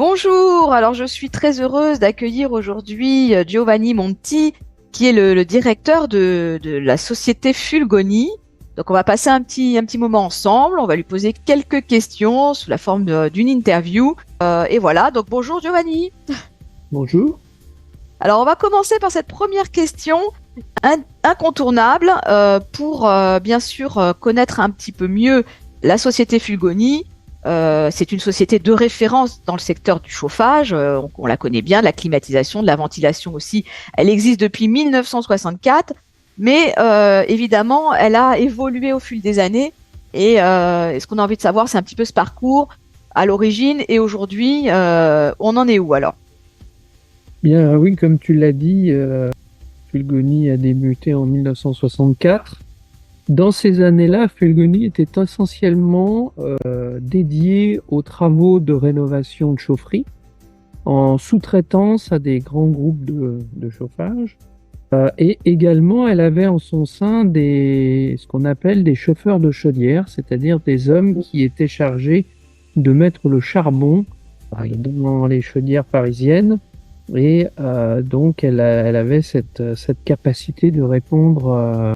Bonjour, alors je suis très heureuse d'accueillir aujourd'hui Giovanni Monti, qui est le directeur de la société Fulgoni. Donc on va passer un petit moment ensemble, on va lui poser quelques questions sous la forme d'une interview. Et voilà, donc bonjour Giovanni. Bonjour. Alors on va commencer par cette première question incontournable pour bien sûr connaître un petit peu mieux la société Fulgoni. C'est une société de référence dans le secteur du chauffage. On la connaît bien, de la climatisation, de la ventilation aussi. Elle existe depuis 1964, mais évidemment, elle a évolué au fil des années. Et ce qu'on a envie de savoir, c'est un petit peu ce parcours à l'origine et aujourd'hui, on en est où alors? Bien, oui, comme tu l'as dit, Fulgoni a débuté en 1964. Dans ces années-là, Fulgoni était essentiellement dédié aux travaux de rénovation de chaufferie en sous-traitance à des grands groupes de chauffage. Et également, elle avait en son sein ce qu'on appelle des chauffeurs de chaudière, c'est-à-dire des hommes qui étaient chargés de mettre le charbon dans les chaudières parisiennes. Et donc, elle avait cette capacité de répondre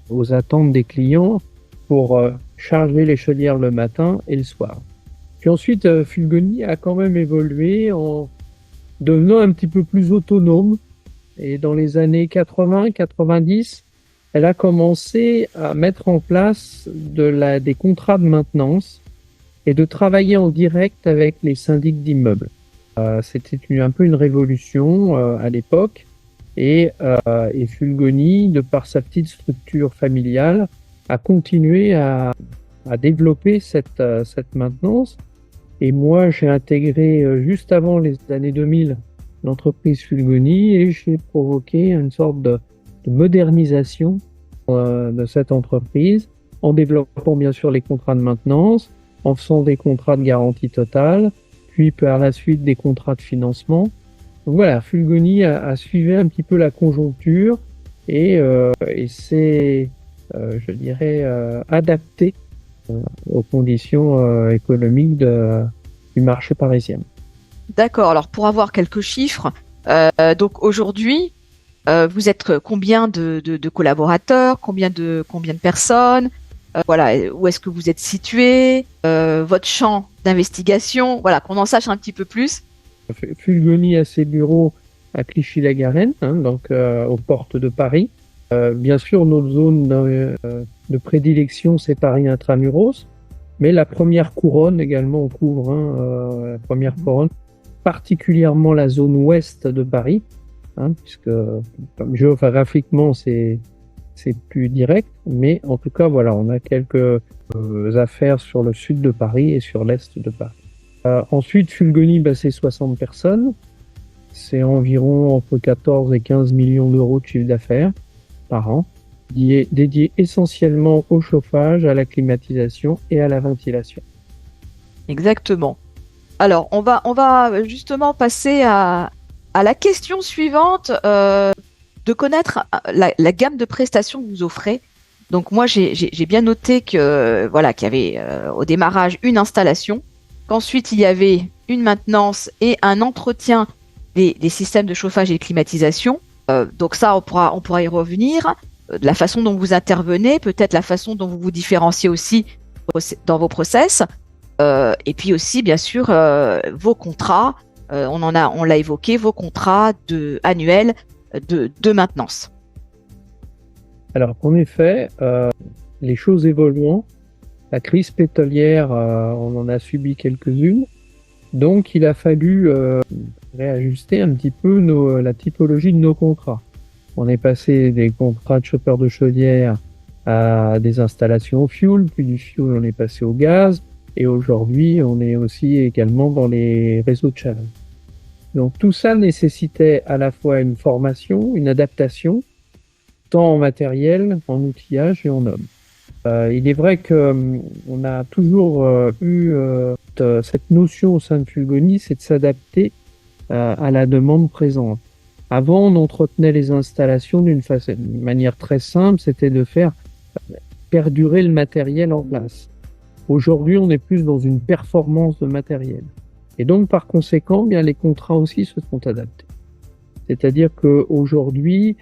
aux attentes des clients pour charger les chaudières le matin et le soir. Puis ensuite, Fulgoni a quand même évolué en devenant un petit peu plus autonome. Et dans les années 80-90, elle a commencé à mettre en place des contrats de maintenance et de travailler en direct avec les syndics d'immeubles. C'était un peu une révolution à l'époque. Et Fulgoni, de par sa petite structure familiale, a continué à développer cette maintenance. Et moi, j'ai intégré juste avant les années 2000 l'entreprise Fulgoni et j'ai provoqué une sorte de modernisation de cette entreprise en développant bien sûr les contrats de maintenance, en faisant des contrats de garantie totale, puis par la suite des contrats de financement. Donc voilà, Fulgoni a suivi un petit peu la conjoncture et s'est, je dirais, adapté aux conditions économiques du marché parisien. D'accord. Alors pour avoir quelques chiffres, donc aujourd'hui, vous êtes combien de collaborateurs, combien de personnes? Voilà, où est-ce que vous êtes situé, votre champ d'investigation, voilà, qu'on en sache un petit peu plus. Fulgoni a ses bureaux à Clichy-la-Garenne, donc aux portes de Paris. Bien sûr, notre zone de prédilection, c'est Paris intramuros, mais la première couronne également, on couvre la première couronne, particulièrement la zone ouest de Paris, puisque géographiquement, c'est plus direct, mais en tout cas, voilà, on a quelques affaires sur le sud de Paris et sur l'est de Paris. Ensuite, Fulgoni, c'est 60 personnes. C'est environ entre 14 et 15 millions d'euros de chiffre d'affaires par an, dédié essentiellement au chauffage, à la climatisation et à la ventilation. Exactement. Alors, on va justement passer à la question suivante, de connaître la gamme de prestations que vous offrez. Donc moi, j'ai bien noté que voilà, qu'il y avait au démarrage une installation, qu'ensuite il y avait une maintenance et un entretien des systèmes de chauffage et de climatisation. Donc ça, on pourra y revenir. De la façon dont vous intervenez, peut-être la façon dont vous vous différenciez aussi dans vos process. Et puis aussi, bien sûr, vos contrats. On l'a évoqué, vos contrats annuels de maintenance. Alors, en effet, les choses évoluant, la crise pétrolière, on en a subi quelques-unes. Donc, il a fallu réajuster un petit peu la typologie de nos contrats. On est passé des contrats de chauffeurs de chaudière à des installations au fioul, puis du fioul, on est passé au gaz, et aujourd'hui, on est aussi également dans les réseaux de chaleur. Donc, tout ça nécessitait à la fois une formation, une adaptation, tant en matériel, en outillage et en hommes. Il est vrai qu'on a toujours eu cette notion au sein de Fulgoni, c'est de s'adapter à la demande présente. Avant, on entretenait les installations d'une manière très simple, c'était de faire perdurer le matériel en place. Aujourd'hui, on est plus dans une performance de matériel. Et donc, par conséquent, bien, les contrats aussi se sont adaptés. C'est-à-dire qu'aujourd'hui,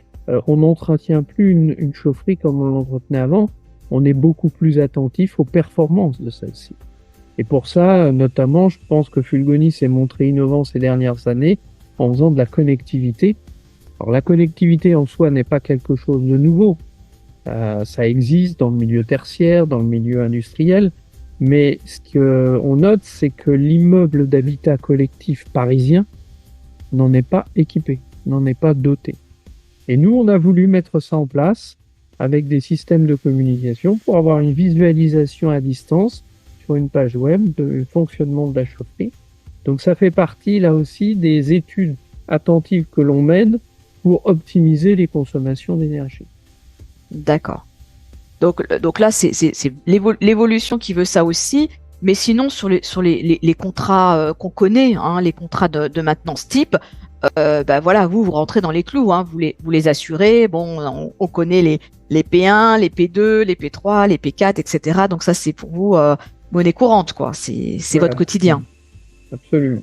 on n'entretient plus une chaufferie comme on l'entretenait avant. On est beaucoup plus attentif aux performances de celle-ci. Et pour ça, notamment, je pense que Fulgoni s'est montré innovant ces dernières années en faisant de la connectivité. Alors, la connectivité en soi n'est pas quelque chose de nouveau. Ça existe dans le milieu tertiaire, dans le milieu industriel. Mais ce qu'on note, c'est que l'immeuble d'habitat collectif parisien n'en est pas équipé, n'en est pas doté. Et nous, on a voulu mettre ça en place avec des systèmes de communication pour avoir une visualisation à distance sur une page web du fonctionnement de la chaufferie. Donc ça fait partie là aussi des études attentives que l'on mène pour optimiser les consommations d'énergie. D'accord. Donc là, c'est l'évolution qui veut ça aussi. Mais sinon, sur les contrats qu'on connaît, hein, les contrats de maintenance type, bah voilà, vous rentrez dans les clous, hein, vous les assurez. Bon, on connaît les P1, les P2, les P3, les P4, etc. Donc ça, c'est pour vous monnaie courante, quoi. C'est Voilà. votre quotidien. Absolument.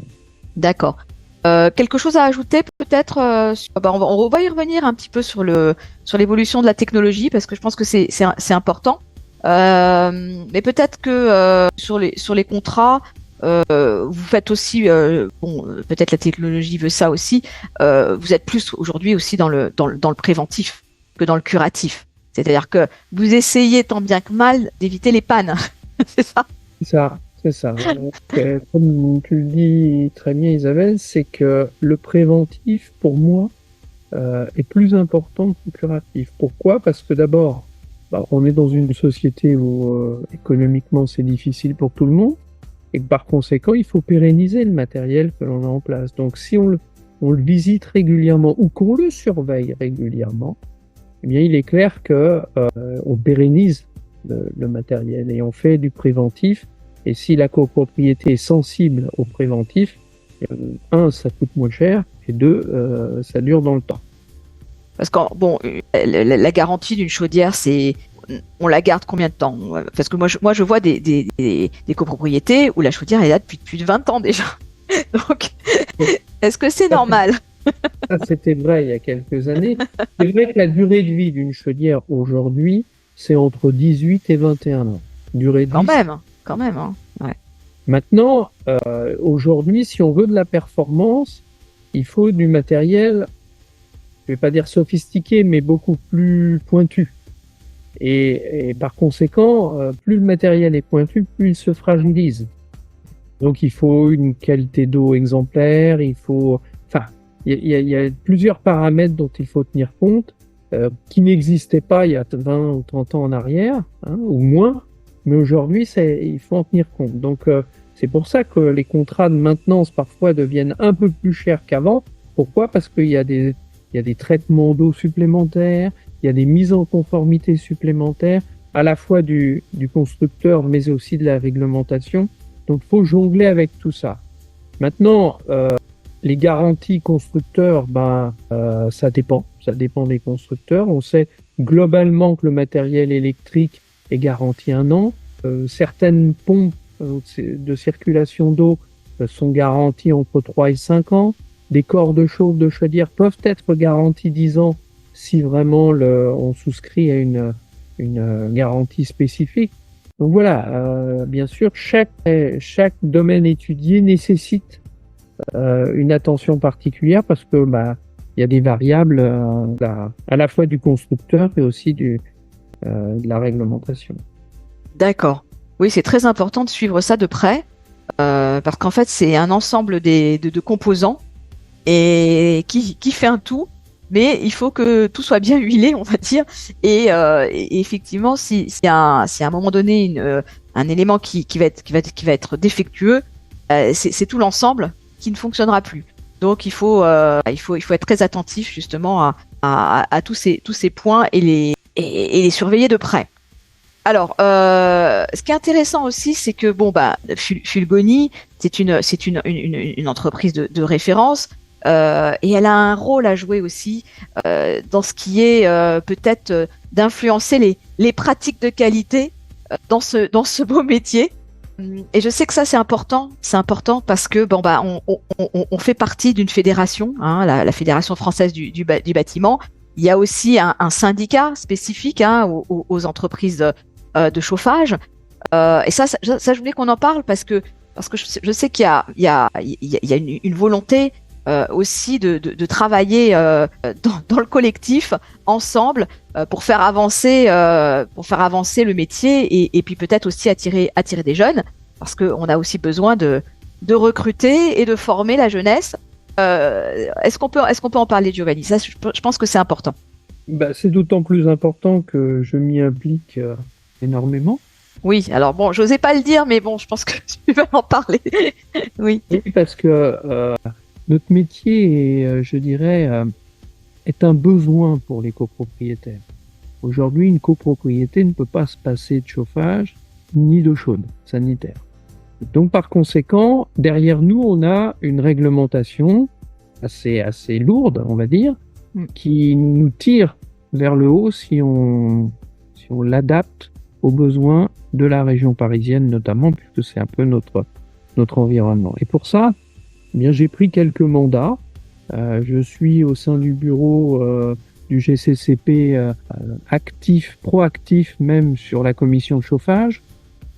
D'accord. Quelque chose à ajouter peut-être on va y revenir un petit peu sur l'évolution de la technologie parce que je pense que c'est important. Mais peut-être que sur les contrats, vous faites aussi peut-être la technologie veut ça aussi. Vous êtes plus aujourd'hui aussi dans le préventif que dans le curatif. C'est-à-dire que vous essayez tant bien que mal d'éviter les pannes. C'est ça. C'est ça. Comme tu le dis très bien, Isabelle, c'est que le préventif, pour moi, est plus important que le curatif. Pourquoi? Parce que d'abord, on est dans une société où économiquement c'est difficile pour tout le monde, et que par conséquent, il faut pérenniser le matériel que l'on a en place. Donc si on le visite régulièrement ou qu'on le surveille régulièrement, eh bien il est clair que on pérennise le matériel et on fait du préventif. Et si la copropriété est sensible au préventif, ça coûte moins cher, et ça dure dans le temps. Parce que la garantie d'une chaudière, on la garde combien de temps? Parce que moi je vois des copropriétés où la chaudière est là depuis plus de 20 ans déjà. Donc, est-ce que c'est normal? Ça, c'était vrai il y a quelques années. C'est vrai que la durée de vie d'une chaudière aujourd'hui, c'est entre 18 et 21 ans. Durée de vie. Quand même, hein. Ouais. Maintenant, aujourd'hui, si on veut de la performance, il faut du matériel, je vais pas dire sophistiqué, mais beaucoup plus pointu. Et par conséquent, plus le matériel est pointu, plus il se fragilise. Donc il faut une qualité d'eau exemplaire, il y a plusieurs paramètres dont il faut tenir compte, qui n'existaient pas il y a 20 ou 30 ans en arrière, hein, ou moins. Mais aujourd'hui, il faut en tenir compte. Donc, c'est pour ça que les contrats de maintenance parfois deviennent un peu plus chers qu'avant. Pourquoi? Parce qu'il y a des traitements d'eau supplémentaires, il y a des mises en conformité supplémentaires, à la fois du constructeur, mais aussi de la réglementation. Donc, il faut jongler avec tout ça. Maintenant, les garanties constructeurs, ça dépend. Ça dépend des constructeurs. On sait globalement que le matériel électrique est garanti 1 an. Certaines pompes de circulation d'eau sont garanties entre 3 et 5 ans. Des corps de chauffe de chaudière peuvent être garantis 10 ans si vraiment on souscrit à une garantie spécifique. Donc voilà, bien sûr, chaque domaine étudié nécessite une attention particulière parce que il y a des variables à la fois du constructeur et aussi de la réglementation. D'accord. Oui, c'est très important de suivre ça de près parce qu'en fait, c'est un ensemble de composants et qui fait un tout. Mais il faut que tout soit bien huilé, on va dire. Et effectivement, si à un moment donné un élément qui va être défectueux, c'est tout l'ensemble qui ne fonctionnera plus. Donc il faut être très attentif justement à tous ces points et les surveiller de près. Alors, ce qui est intéressant aussi, c'est que Fulgoni, c'est une entreprise de référence. Et elle a un rôle à jouer aussi dans ce qui est peut-être d'influencer les pratiques de qualité dans ce beau métier. Et je sais que ça, c'est important parce que bon, bah, on fait partie d'une fédération, hein, la Fédération française du bâtiment. Il y a aussi un syndicat spécifique, hein, aux entreprises de chauffage. Et ça, je voulais qu'on en parle parce que je sais qu'il y a une volonté aussi de travailler dans le collectif ensemble pour faire avancer le métier et puis peut-être aussi attirer des jeunes parce qu'on a aussi besoin de recruter et de former la jeunesse. Est-ce qu'on peut en parler, Giovanni? Ça, je pense que c'est important. Bah, c'est d'autant plus important que je m'y implique énormément. Oui, alors bon, j'osais pas le dire, mais bon, je pense que tu vas en parler. Oui. Oui, parce que notre métier, je dirais, est un besoin pour les copropriétaires. Aujourd'hui, une copropriété ne peut pas se passer de chauffage ni d'eau chaude sanitaire. Donc, par conséquent, derrière nous, on a une réglementation assez lourde, on va dire, qui nous tire vers le haut si on l'adapte aux besoins de la région parisienne, notamment, puisque c'est un peu notre environnement. Et pour ça, eh bien, j'ai pris quelques mandats. Je suis au sein du bureau du GCCP proactif même sur la commission chauffage.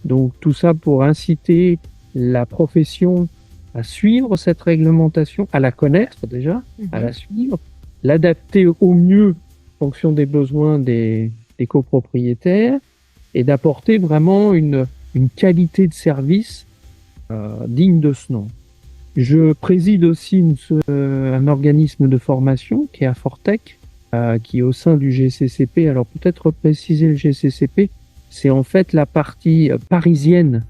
Donc tout ça pour inciter la profession à suivre cette réglementation, à la connaître déjà, à la suivre, l'adapter au mieux en fonction des besoins des copropriétaires et d'apporter vraiment une qualité de service digne de ce nom. Je préside aussi un organisme de formation qui est à Fortec, qui est au sein du GCCP. Alors peut-être préciser le GCCP, c'est en fait la partie parisienne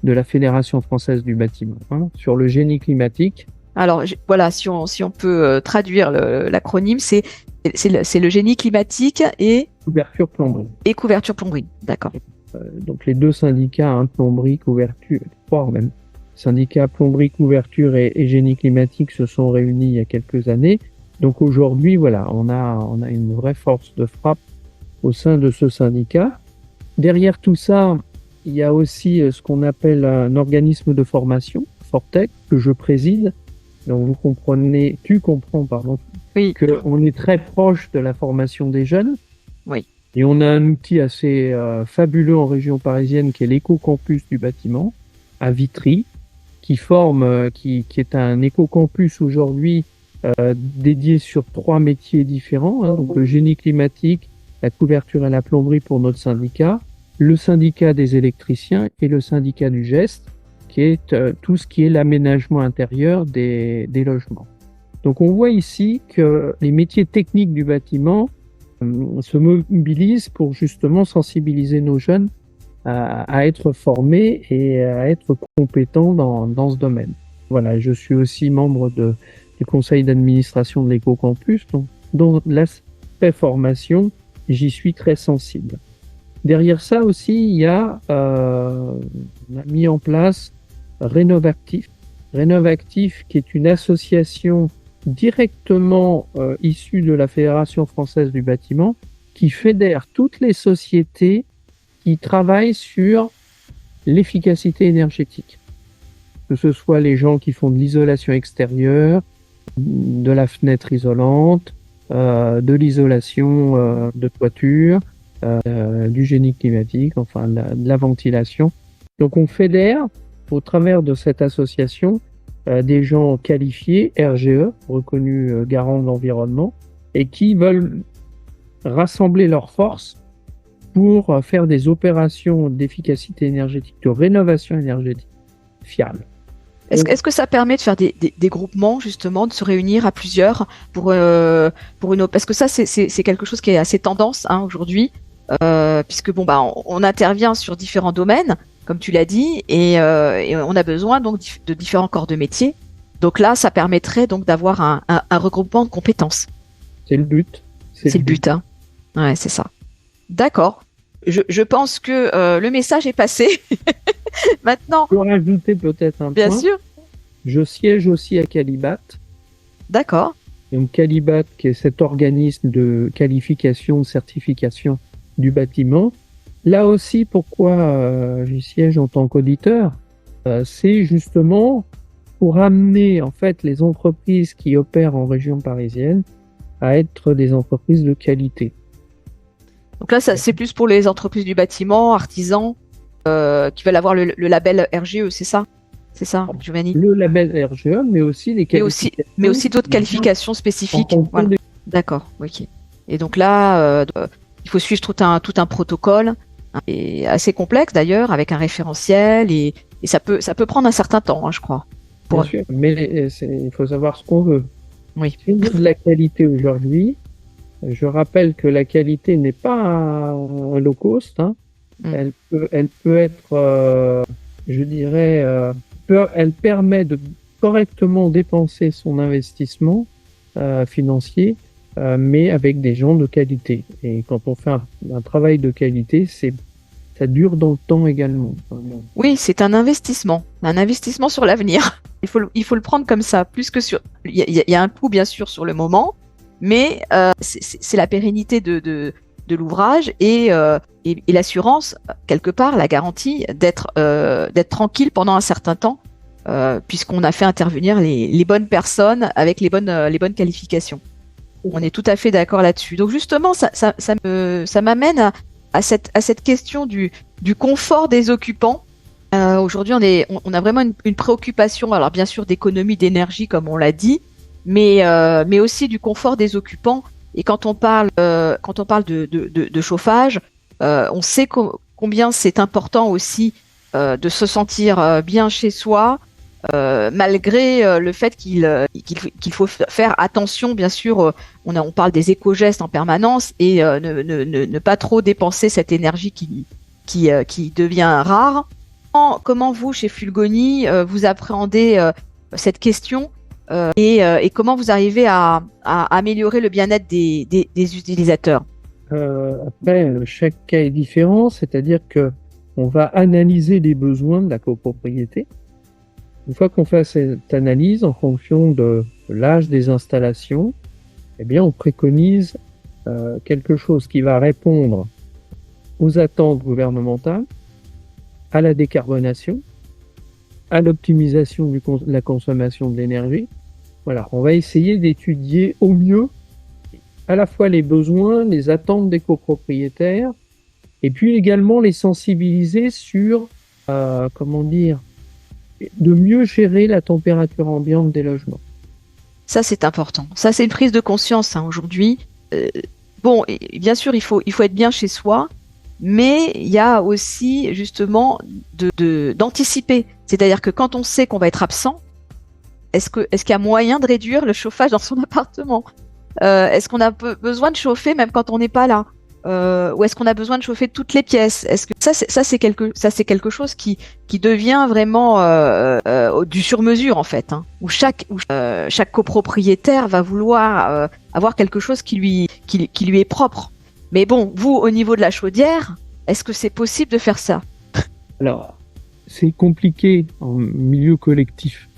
de la Fédération française du bâtiment, hein, sur le génie climatique. Alors voilà, si on peut traduire l'acronyme, c'est le génie climatique et couverture plomberie. Et couverture plomberie, d'accord. Donc les deux syndicats, hein, plomberie, couverture, trois même. Syndicats plomberie, couverture et génie climatique se sont réunis il y a quelques années. Donc aujourd'hui, voilà, on a une vraie force de frappe au sein de ce syndicat. Derrière tout ça, il y a aussi ce qu'on appelle un organisme de formation, Fortec, que je préside. Donc tu comprends, oui, qu'on est très proche de la formation des jeunes. Oui. Et on a un outil assez fabuleux en région parisienne qui est l'éco-campus du bâtiment à Vitry, qui est un éco-campus aujourd'hui dédié sur 3 métiers différents, hein, donc le génie climatique, la couverture et la plomberie pour notre syndicat, le syndicat des électriciens et le syndicat du geste, qui est tout ce qui est l'aménagement intérieur des logements. Donc on voit ici que les métiers techniques du bâtiment se mobilisent pour justement sensibiliser nos jeunes à être formés et à être compétents dans ce domaine. Voilà, je suis aussi membre du conseil d'administration de l'Éco-Campus, donc dans l'aspect formation, j'y suis très sensible. Derrière ça aussi, on a mis en place Rénovactif. Rénovactif, qui est une association directement issue de la Fédération française du bâtiment, qui fédère toutes les sociétés qui travaillent sur l'efficacité énergétique. Que ce soit les gens qui font de l'isolation extérieure, de la fenêtre isolante, de l'isolation de toiture, du génie climatique, enfin de la ventilation. Donc on fédère au travers de cette association des gens qualifiés, RGE, reconnus garants de l'environnement, et qui veulent rassembler leurs forces pour faire des opérations d'efficacité énergétique, de rénovation énergétique fiables. Est-ce que ça permet de faire des groupements, justement, de se réunir à plusieurs pour une parce que ça c'est quelque chose qui est assez tendance, hein, aujourd'hui, puisque bon bah on intervient sur différents domaines, comme tu l'as dit, et on a besoin donc de différents corps de métier. Donc là, ça permettrait donc d'avoir un regroupement de compétences. C'est le but. C'est le but, hein. Ouais, c'est ça. D'accord. Je pense que le message est passé. Maintenant. Je peux rajouter peut-être un point. Bien sûr. Je siège aussi à Qualibat. D'accord. Donc Qualibat, qui est cet organisme de qualification, de certification du bâtiment, là aussi, pourquoi j'y siège en tant qu'auditeur, c'est justement pour amener en fait les entreprises qui opèrent en région parisienne à être des entreprises de qualité. Donc là, ça, c'est plus pour les entreprises du bâtiment, artisans, qui veulent avoir le label RGE, c'est ça? C'est ça, Giovanni? Le label RGE, mais aussi les qualifications. Mais aussi d'autres qualifications spécifiques. Voilà. D'accord, ok. Et donc là, il faut suivre tout un protocole, hein, et assez complexe d'ailleurs, avec un référentiel, et ça peut prendre un certain temps, hein, je crois. Bien sûr, mais il faut savoir ce qu'on veut. Oui. Si on veut de la qualité aujourd'hui, je rappelle que la qualité n'est pas un low cost, hein. Elle peut être, je dirais, elle permet de correctement dépenser son investissement financier, mais avec des gens de qualité. Et quand on fait un travail de qualité, ça dure dans le temps également. Oui, c'est un investissement sur l'avenir. Il faut le prendre comme ça, plus que sur. Il y a un coût bien sûr sur le moment, mais c'est la pérennité de l'ouvrage et l'assurance, quelque part, la garantie d'être tranquille pendant un certain temps, puisqu'on a fait intervenir les bonnes personnes avec les bonnes qualifications. On est tout à fait d'accord là-dessus. Donc justement, ça m'amène à cette question du confort des occupants. Aujourd'hui, on a vraiment une préoccupation, alors bien sûr d'économie d'énergie comme on l'a dit, mais aussi du confort des occupants. Et quand on parle de chauffage, on sait combien c'est important aussi de se sentir bien chez soi, malgré le fait qu'il faut faire attention, bien sûr. On parle des éco-gestes en permanence et ne pas trop dépenser cette énergie qui devient rare. Comment vous, chez Fulgoni, vous appréhendez cette question et comment vous arrivez à améliorer le bien-être des utilisateurs? Après, chaque cas est différent, c'est-à-dire que on va analyser les besoins de la copropriété. Une fois qu'on fait cette analyse en fonction de l'âge des installations, eh bien, on préconise quelque chose qui va répondre aux attentes gouvernementales, à la décarbonation, à l'optimisation de la consommation de l'énergie. Voilà, on va essayer d'étudier au mieux à la fois les besoins, les attentes des copropriétaires, et puis également les sensibiliser sur, de mieux gérer la température ambiante des logements. Ça, c'est important. Ça, c'est une prise de conscience, hein, aujourd'hui. Bon, et bien sûr, il faut être bien chez soi, mais il y a aussi justement d'anticiper. C'est-à-dire que quand on sait qu'on va être absent, est-ce qu'il y a moyen de réduire le chauffage dans son appartement? Est-ce qu'on a besoin de chauffer même quand on n'est pas là? Ou est-ce qu'on a besoin de chauffer toutes les pièces? Est-ce que ça c'est quelque chose qui devient vraiment du sur-mesure en fait, hein, où chaque copropriétaire va vouloir avoir quelque chose qui lui est propre. Mais bon, vous, au niveau de la chaudière, est-ce que c'est possible de faire ça? Alors, c'est compliqué en milieu collectif,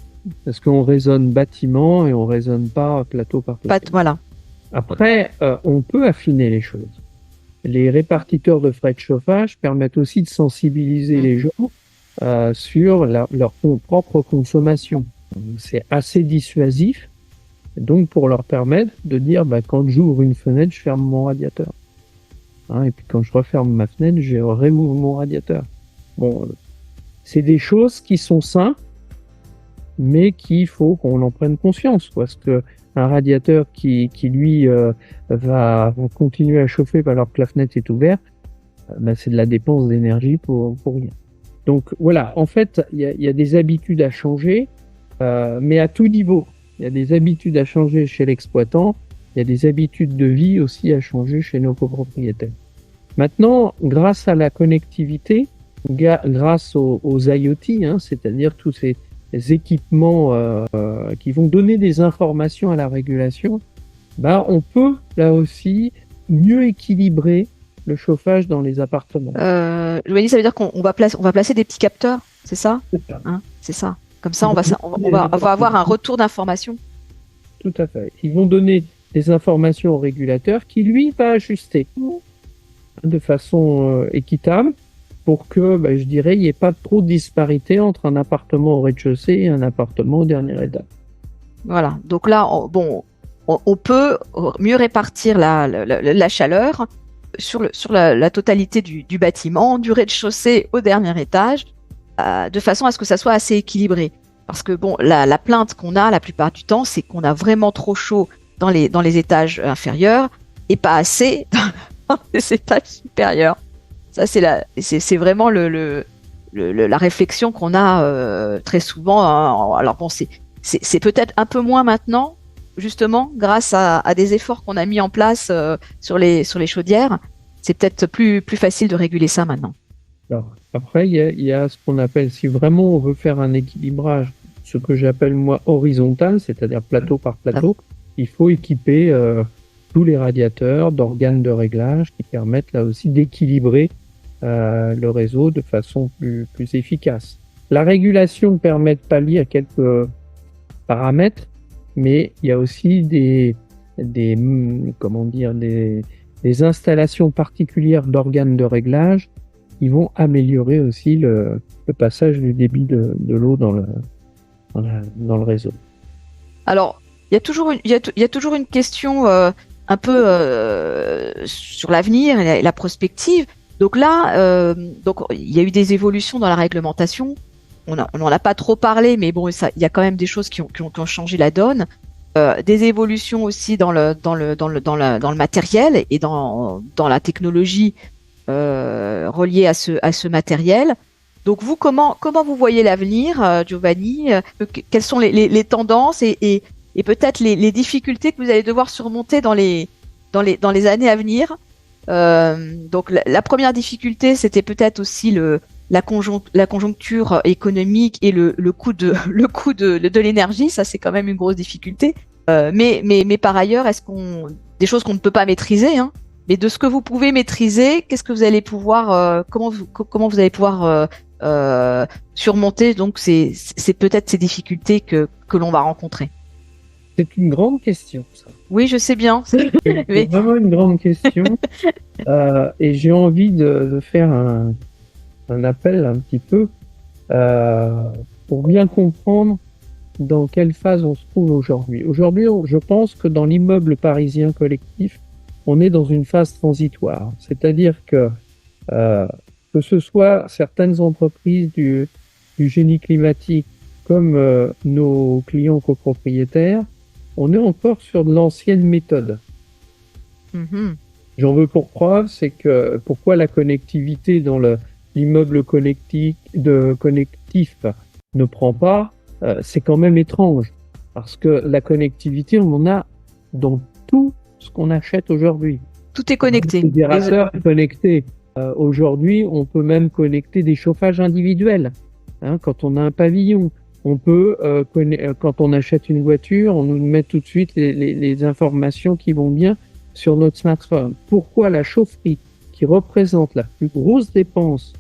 parce qu'on raisonne bâtiment et on raisonne pas plateau par plateau. Voilà. Après, on peut affiner les choses. Les répartiteurs de frais de chauffage permettent aussi de sensibiliser les gens sur leur propre consommation. C'est assez dissuasif, donc pour leur permettre de dire, quand j'ouvre une fenêtre, je ferme mon radiateur. Et puis quand je referme ma fenêtre, je réouvre mon radiateur. Bon, c'est des choses qui sont simples, mais qu'il faut qu'on en prenne conscience, parce que un radiateur qui lui va continuer à chauffer alors que la fenêtre est ouverte, c'est de la dépense d'énergie pour rien. Donc voilà, en fait, il y a des habitudes à changer, mais à tout niveau. Il y a des habitudes à changer chez l'exploitant, il y a des habitudes de vie aussi à changer chez nos copropriétaires. Maintenant, grâce à la connectivité, grâce aux IoT, c'est-à-dire tous ces équipements qui vont donner des informations à la régulation, on peut là aussi mieux équilibrer le chauffage dans les appartements. Joanie, ça veut dire qu'on va placer des petits capteurs, c'est ça? C'est ça. Comme ça, on va avoir un retour d'information. Tout à fait. Ils vont donner des informations au régulateur qui, lui, va ajuster. de façon équitable pour que, je dirais, il n'y ait pas trop de disparité entre un appartement au rez-de-chaussée et un appartement au dernier étage. Voilà. Donc là, on peut mieux répartir la chaleur sur la totalité du bâtiment, du rez-de-chaussée au dernier étage, de façon à ce que ça soit assez équilibré. Parce que bon, la plainte qu'on a la plupart du temps, c'est qu'on a vraiment trop chaud dans les étages inférieurs et pas assez dans les étages supérieurs. Ça, c'est vraiment la réflexion qu'on a très souvent. Hein. Alors bon, c'est peut-être un peu moins maintenant, justement, grâce à des efforts qu'on a mis en place sur les chaudières. C'est peut-être plus facile de réguler ça maintenant. Alors, après, il y a ce qu'on appelle, si vraiment on veut faire un équilibrage, ce que j'appelle moi horizontal, c'est-à-dire plateau par plateau, il faut équiper tous les radiateurs d'organes de réglage qui permettent là aussi d'équilibrer le réseau de façon plus efficace. La régulation permet de pallier à quelques paramètres, mais il y a aussi des installations particulières d'organes de réglage qui vont améliorer aussi le passage du débit de l'eau dans le réseau. Alors, il y a toujours une question un peu sur l'avenir et la prospective. Donc là, il y a eu des évolutions dans la réglementation. On n'en a pas trop parlé, mais bon, il y a quand même des choses qui ont changé la donne. Des évolutions aussi dans le matériel et dans la technologie reliée à ce matériel. Donc vous, comment vous voyez l'avenir, Giovanni? Quelles sont les tendances et peut-être les difficultés que vous allez devoir surmonter dans les années à venir? Donc la première difficulté, c'était peut-être aussi la conjoncture économique et le coût de l'énergie. Ça, c'est quand même une grosse difficulté. Mais par ailleurs, des choses qu'on ne peut pas maîtriser, hein, mais de ce que vous pouvez maîtriser, qu'est-ce que vous allez pouvoir, comment vous allez pouvoir surmonter donc c'est peut-être ces difficultés que l'on va rencontrer. C'est une grande question, ça. Oui, je sais bien. C'est vraiment une grande question. Et j'ai envie de faire un appel un petit peu pour bien comprendre dans quelle phase on se trouve aujourd'hui. Aujourd'hui, je pense que dans l'immeuble parisien collectif, on est dans une phase transitoire. C'est-à-dire que ce soit certaines entreprises du génie climatique comme nos clients copropriétaires, on est encore sur de l'ancienne méthode. Mm-hmm. J'en veux pour preuve, c'est que pourquoi la connectivité dans l'immeuble connectif ne prend pas, c'est quand même étrange. Parce que la connectivité, on en a dans tout ce qu'on achète aujourd'hui. Tout est connecté. Le générateur est connecté. Aujourd'hui, on peut même connecter des chauffages individuels. Hein, quand on a un pavillon, on peut, quand on achète une voiture, on nous met tout de suite les informations qui vont bien sur notre smartphone. Pourquoi la chaufferie, qui représente la plus grosse dépense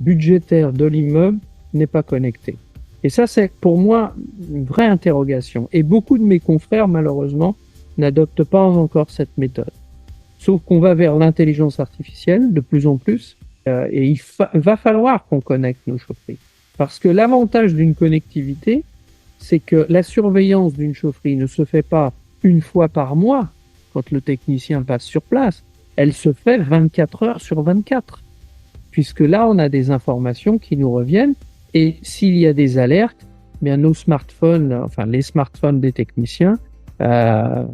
budgétaire de l'immeuble, n'est pas connectée? Et ça, c'est pour moi une vraie interrogation. Et beaucoup de mes confrères, malheureusement, n'adoptent pas encore cette méthode. Sauf qu'on va vers l'intelligence artificielle de plus en plus, et il va falloir qu'on connecte nos chaufferies. Parce que l'avantage d'une connectivité, c'est que la surveillance d'une chaufferie ne se fait pas une fois par mois, quand le technicien passe sur place. Elle se fait 24 heures sur 24. Puisque là, on a des informations qui nous reviennent, et s'il y a des alertes, bien nos smartphones, enfin les smartphones des techniciens, donnent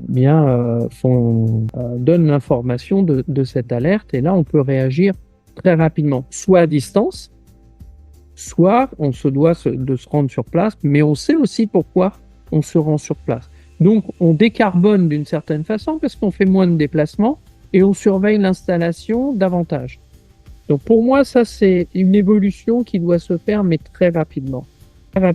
l'information de cette alerte, et là on peut réagir très rapidement, soit à distance, soit on se doit de se rendre sur place, mais on sait aussi pourquoi on se rend sur place. Donc on décarbone d'une certaine façon parce qu'on fait moins de déplacements et on surveille l'installation davantage. Donc pour moi, ça c'est une évolution qui doit se faire, mais très rapidement.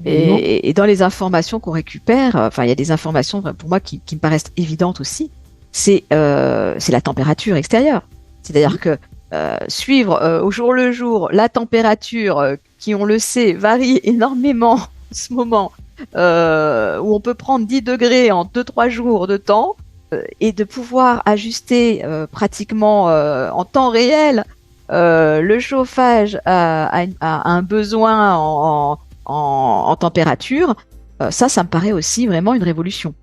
Et dans les informations qu'on récupère, enfin il y a des informations pour moi qui me paraissent évidentes aussi, c'est la température extérieure. C'est-à-dire que suivre au jour le jour la température qui, on le sait, varie énormément en ce moment, où on peut prendre 10 degrés en 2-3 jours de temps, et de pouvoir ajuster pratiquement en temps réel le chauffage à un besoin en température, ça me paraît aussi vraiment une révolution.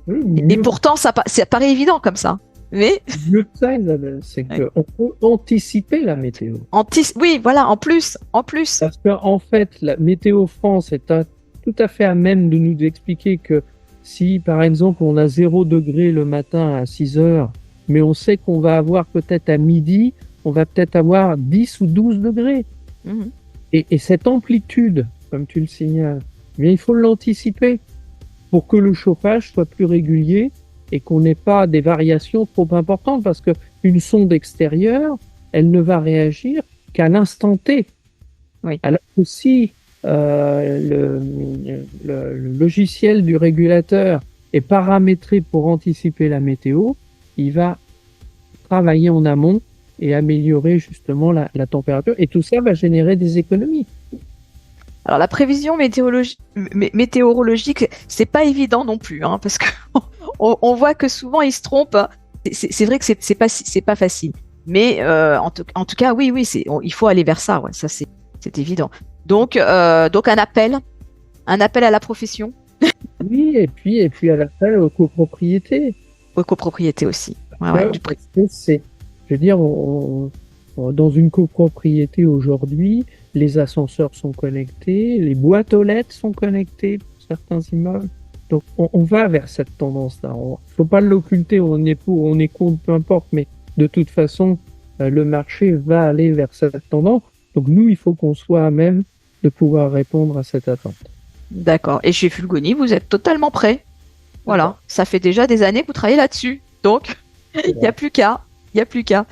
Oui, Et pourtant, ça paraît évident comme ça. Mais mieux que ça, Isabelle, c'est ouais. qu'on peut anticiper la météo. Oui, voilà, en plus. Parce qu'en fait, la Météo France est tout à fait à même de nous expliquer que si, par exemple, on a 0 degré le matin à 6 heures, mais on sait qu'on va avoir peut-être à midi, on va peut-être avoir 10 ou 12 degrés. Mhm. Et cette amplitude, comme tu le signales, eh bien, il faut l'anticiper pour que le chauffage soit plus régulier et qu'on n'ait pas des variations trop importantes, parce que une sonde extérieure, elle ne va réagir qu'à l'instant T. Oui. Alors que si le logiciel du régulateur est paramétré pour anticiper la météo, il va travailler en amont et améliorer justement la température. Et tout ça va générer des économies. Alors la prévision météorologique, c'est pas évident non plus, hein, parce que on voit que souvent ils se trompent. C'est vrai que c'est pas facile. Mais en tout cas, oui, il faut aller vers ça. Ouais, ça c'est évident. Donc un appel à la profession, Oui, et puis à l'appel aux copropriétés. aux copropriétés aussi. Ouais, Là, ouais, je veux dire, dans une copropriété aujourd'hui, les ascenseurs sont connectés, les boîtes aux lettres sont connectées pour certains immeubles. Donc, on va vers cette tendance-là. Faut pas l'occulter, on est pour, on est contre, peu importe, mais de toute façon, le marché va aller vers cette tendance. Donc, nous, il faut qu'on soit à même de pouvoir répondre à cette attente. d'accord. Et chez Fulgoni, vous êtes totalement prêt. Voilà, ça fait déjà des années que vous travaillez là-dessus. Donc, il n'y a plus qu'à. Il n'y a plus qu'à.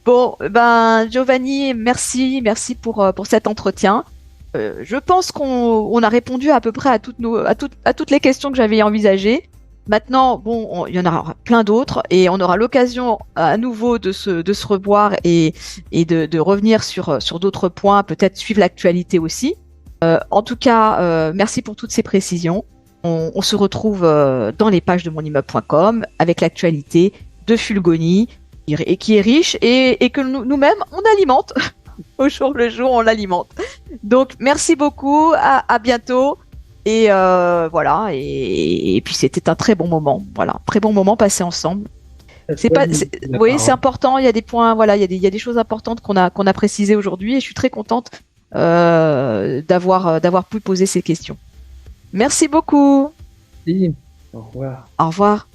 Bon, ben, Giovanni, merci pour cet entretien. Je pense qu'on a répondu à peu près à toutes les questions que j'avais envisagées. Maintenant, bon, il y en aura plein d'autres et on aura l'occasion à nouveau de se revoir et de revenir sur d'autres points, peut-être suivre l'actualité aussi. En tout cas, merci pour toutes ces précisions. On se retrouve dans les pages de monimmeuble.com avec l'actualité de Fulgoni et qui est riche et que nous-mêmes, on alimente. Au jour le jour, on l'alimente. Donc, merci beaucoup. À bientôt. Et voilà. Et puis, c'était un très bon moment. Voilà. Très bon moment passé ensemble. Oui, c'est important. Il y a des points, voilà, il y a des choses importantes qu'on a précisées aujourd'hui et je suis très contente d'avoir pu poser ces questions. Merci beaucoup. Merci. Au revoir. Au revoir.